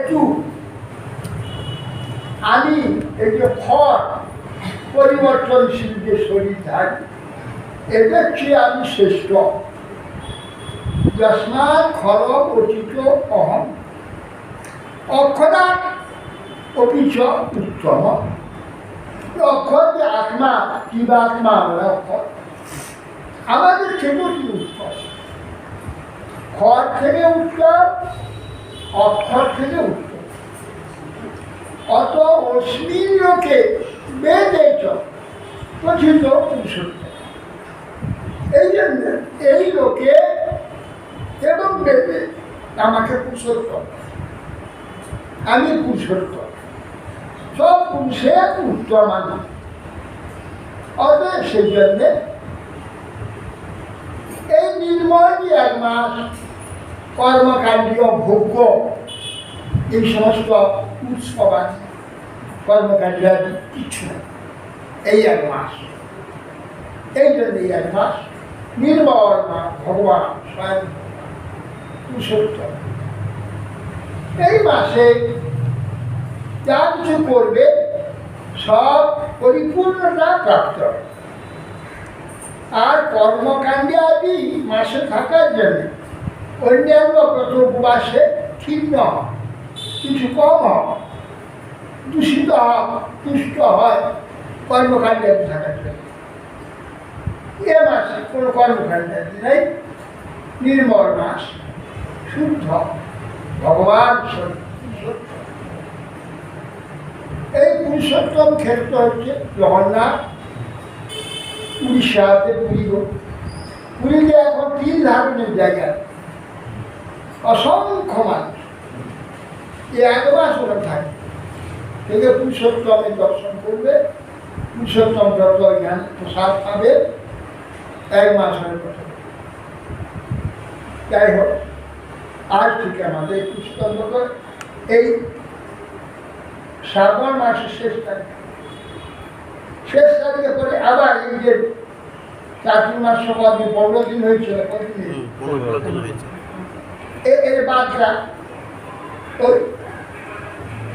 একটু আমি এই যে খড় পরিবর্তনশীল যে শরীর থাকে এদের চেয়ে আমি শ্রেষ্ঠ। যস্মাৎ খড়গ অচিত অহম অক্ষরাৎ অপিচ উত্তম। অক্ষর যে আত্মা, জীবাত্মা আমরা অক্ষর, আমাদের থেকেও কি উত্তম, খড় থেকে উত্তম, অক্ষর থেকে উত্তম। অত অশ্লীল লোকে বেদেশ পঠিত পুরুষোত্তম। এই জন্য এই লোকে এবং বেদে আমাকে পুরুষোত্তম, আমি পুরুষোত্তম, সব পুরুষে উত্তম আমি। অতএব সেই জন্যে এই নির্মল যে 1 মাস কর্মকাণ্ডীয় ভোগ্য এই সমস্ত উৎসবান কর্মকাণ্ডীয় কিচ্ছু নেই এই 1 মাস। এই জন্য এই 1 মাস নির্মল মা ভগবান স্বয়ং পুরুষোত্তম। এই মাসে যা কিছু করবে সব পরিপূর্ণতা প্রাপ্ত হবে। আর কর্মকাণ্ডে আদি মাসে থাকার জন্য অন্যান্য ব্রত উপবাসে ক্ষীণ হয়, কিছু কম হয়, দূষিত হয়, তুষ্ট হয় কর্মকাণ্ডে থাকার জন্য। এ মাসে কোনো কর্মকাণ্ড নেই, নির্মল মাস, শুদ্ধ ভগবান এই পুরুষোত্তম ক্ষেত্র হচ্ছে জগন্নাথ। উড়িষ্যাতে পুরীতে এখন 3 ধারণের জায়গা, অসংখ্য মানুষ এই 1 মাস ওরা থাকে, থেকে পুরুষোত্তমের দর্শন করবে, পুরুষোত্তম যত জ্ঞান প্রসাদ পাবে, 1 মাস হয়ে কথা। যাই হোক, আজ থেকে আমাদের পুরুষোত্তম এই শ্রাবণ মাসের শেষ তারিখে পরে আবার এই যে চাতুর্মাস সভা 15 দিন হয়েছিল, এর বাদটা ওই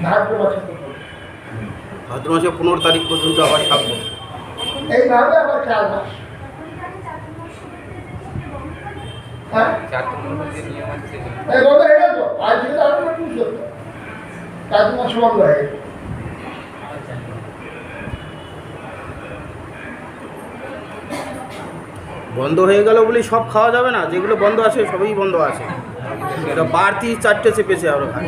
ভাদ্র মাসে 15 তারিখ পর্যন্ত আবার থাকবো। এইভাবে আবার 4 মাস। হ্যাঁ, বন্ধ হয়ে গেল। আজ থেকে আরো চাতুর্মাস বন্ধ হয়ে গেল। বন্ধ হয়ে গেল বলেই সব খাওয়া যাবে না, যেগুলো বন্ধ আছে সবই বন্ধ আছে। এটা বাড়তি 4টে চেপেছে আরো ভাই।